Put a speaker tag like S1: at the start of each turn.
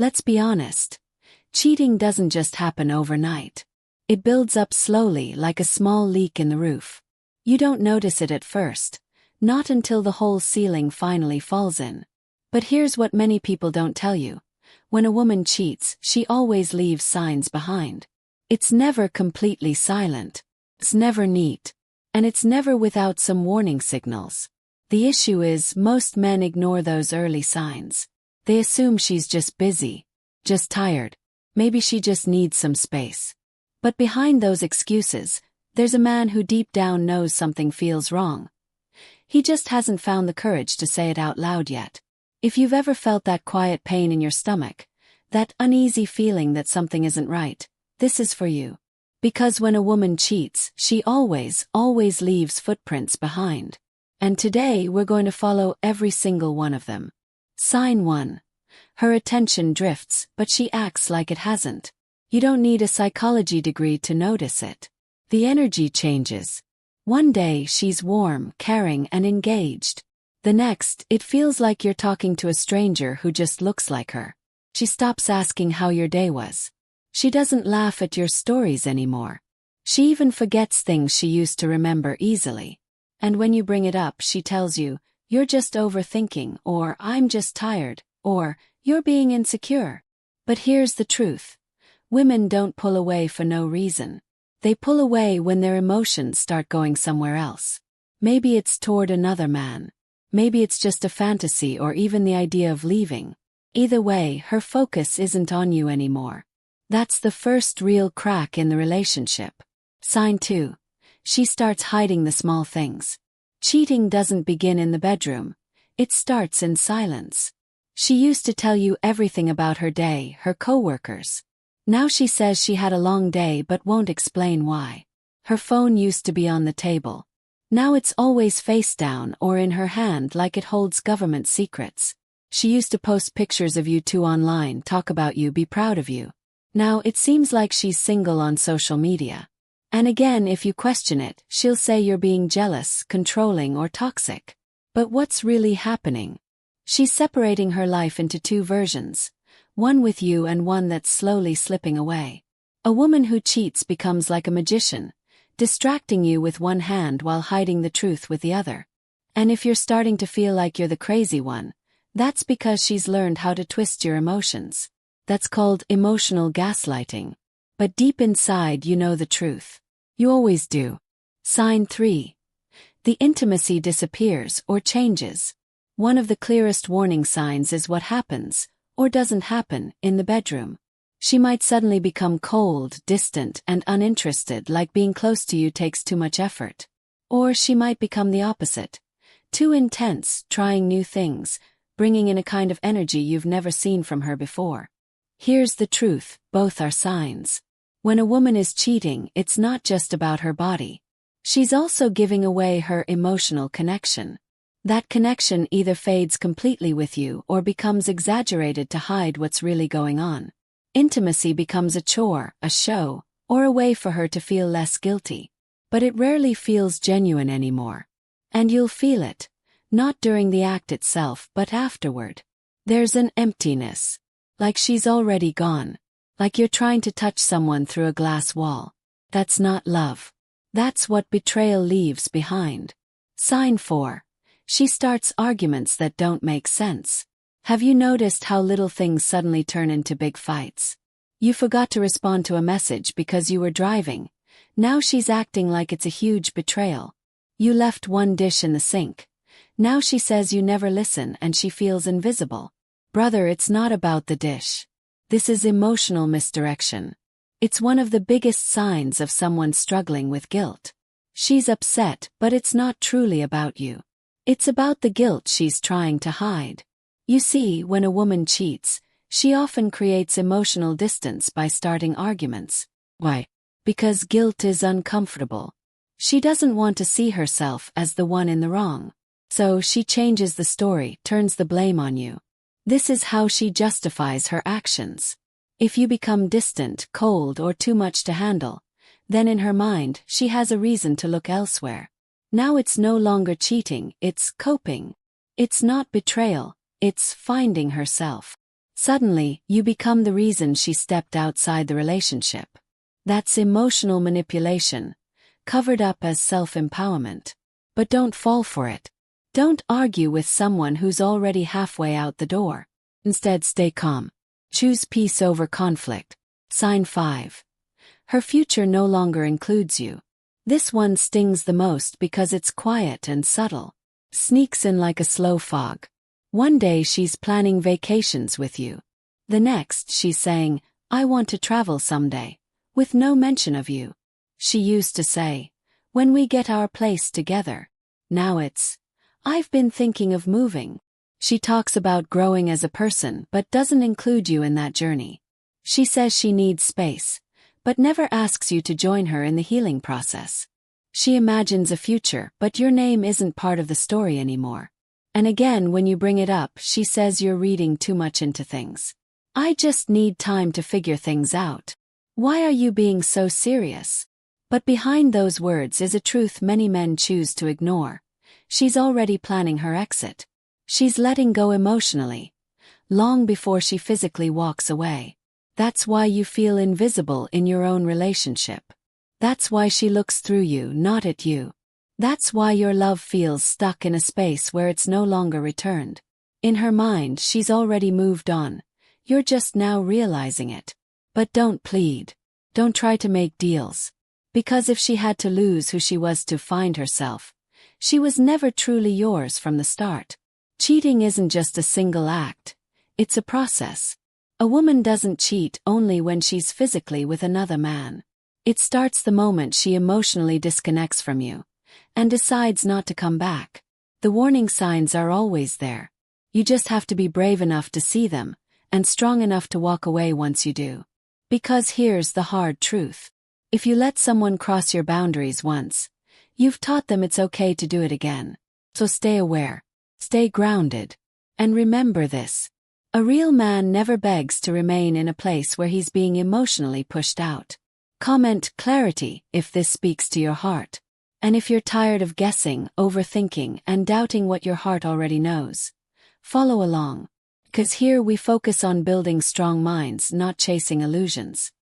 S1: Let's be honest. Cheating doesn't just happen overnight. It builds up slowly like a small leak in the roof. You don't notice it at first, not until the whole ceiling finally falls in. But here's what many people don't tell you. When a woman cheats, she always leaves signs behind. It's never completely silent. It's never neat. And it's never without some warning signals. The issue is, most men ignore those early signs. They assume she's just busy, just tired, maybe she just needs some space. But behind those excuses, there's a man who deep down knows something feels wrong. He just hasn't found the courage to say it out loud yet. If you've ever felt that quiet pain in your stomach, that uneasy feeling that something isn't right, this is for you. Because when a woman cheats, she always leaves footprints behind. And today we're going to follow every single one of them. Sign 1. Her attention drifts, but she acts like it hasn't. You don't need a psychology degree to notice it. The energy changes. One day she's warm, caring, and engaged. The next, it feels like you're talking to a stranger who just looks like her. She stops asking how your day was. She doesn't laugh at your stories anymore. She even forgets things she used to remember easily. And when you bring it up, she tells you, "You're just overthinking," or "I'm just tired," or "You're being insecure." But here's the truth. Women don't pull away for no reason. They pull away when their emotions start going somewhere else. Maybe it's toward another man. Maybe it's just a fantasy or even the idea of leaving. Either way, her focus isn't on you anymore. That's the first real crack in the relationship. Sign 2. She starts hiding the small things. Cheating doesn't begin in the bedroom. It starts in silence. She used to tell you everything about her day, her coworkers. Now she says she had a long day but won't explain why. Her phone used to be on the table. Now it's always face down or in her hand like it holds government secrets. She used to post pictures of you two online, talk about you, be proud of you. Now it seems like she's single on social media. And again, if you question it, she'll say you're being jealous, controlling, or toxic. But what's really happening? She's separating her life into two versions. One with you and one that's slowly slipping away. A woman who cheats becomes like a magician, distracting you with one hand while hiding the truth with the other. And if you're starting to feel like you're the crazy one, that's because she's learned how to twist your emotions. That's called emotional gaslighting. But deep inside you know the truth. You always do. Sign 3. The intimacy disappears or changes. One of the clearest warning signs is what happens, or doesn't happen, in the bedroom. She might suddenly become cold, distant, and uninterested, like being close to you takes too much effort. Or she might become the opposite. Too intense, trying new things, bringing in a kind of energy you've never seen from her before. Here's the truth, both are signs. When a woman is cheating, it's not just about her body. She's also giving away her emotional connection. That connection either fades completely with you or becomes exaggerated to hide what's really going on. Intimacy becomes a chore, a show, or a way for her to feel less guilty. But it rarely feels genuine anymore. And you'll feel it, not during the act itself but afterward. There's an emptiness. Like she's already gone. Like you're trying to touch someone through a glass wall. That's not love. That's what betrayal leaves behind. Sign 4. She starts arguments that don't make sense. Have you noticed how little things suddenly turn into big fights? You forgot to respond to a message because you were driving. Now she's acting like it's a huge betrayal. You left one dish in the sink. Now she says you never listen and she feels invisible. Brother, it's not about the dish. This is emotional misdirection. It's one of the biggest signs of someone struggling with guilt. She's upset, but it's not truly about you. It's about the guilt she's trying to hide. You see, when a woman cheats, she often creates emotional distance by starting arguments. Why? Because guilt is uncomfortable. She doesn't want to see herself as the one in the wrong. So she changes the story, turns the blame on you. This is how she justifies her actions. If you become distant, cold, or too much to handle, then in her mind, she has a reason to look elsewhere. Now it's no longer cheating, it's coping. It's not betrayal, it's finding herself. Suddenly, you become the reason she stepped outside the relationship. That's emotional manipulation, covered up as self-empowerment. But don't fall for it. Don't argue with someone who's already halfway out the door. Instead, stay calm. Choose peace over conflict. Sign 5. Her future no longer includes you. This one stings the most because it's quiet and subtle. Sneaks in like a slow fog. One day she's planning vacations with you. The next she's saying, I want to travel someday, with no mention of you. She used to say, when we get our place together. Now it's, I've been thinking of moving. She talks about growing as a person but doesn't include you in that journey. She says she needs space, but never asks you to join her in the healing process. She imagines a future, but your name isn't part of the story anymore. And again, when you bring it up, she says you're reading too much into things. I just need time to figure things out. Why are you being so serious? But behind those words is a truth many men choose to ignore. She's already planning her exit. She's letting go emotionally, long before she physically walks away. That's why you feel invisible in your own relationship. That's why she looks through you, not at you. That's why your love feels stuck in a space where it's no longer returned. In her mind, she's already moved on. You're just now realizing it. But don't plead. Don't try to make deals. Because if she had to lose who she was to find herself, she was never truly yours from the start. Cheating isn't just a single act. It's a process. A woman doesn't cheat only when she's physically with another man. It starts the moment she emotionally disconnects from you and decides not to come back. The warning signs are always there. You just have to be brave enough to see them and strong enough to walk away once you do. Because here's the hard truth. If you let someone cross your boundaries once, you've taught them it's okay to do it again. So stay aware, stay grounded, and remember this. A real man never begs to remain in a place where he's being emotionally pushed out. Comment clarity if this speaks to your heart. And if you're tired of guessing, overthinking, and doubting what your heart already knows, follow along. 'Cause here we focus on building strong minds, not chasing illusions.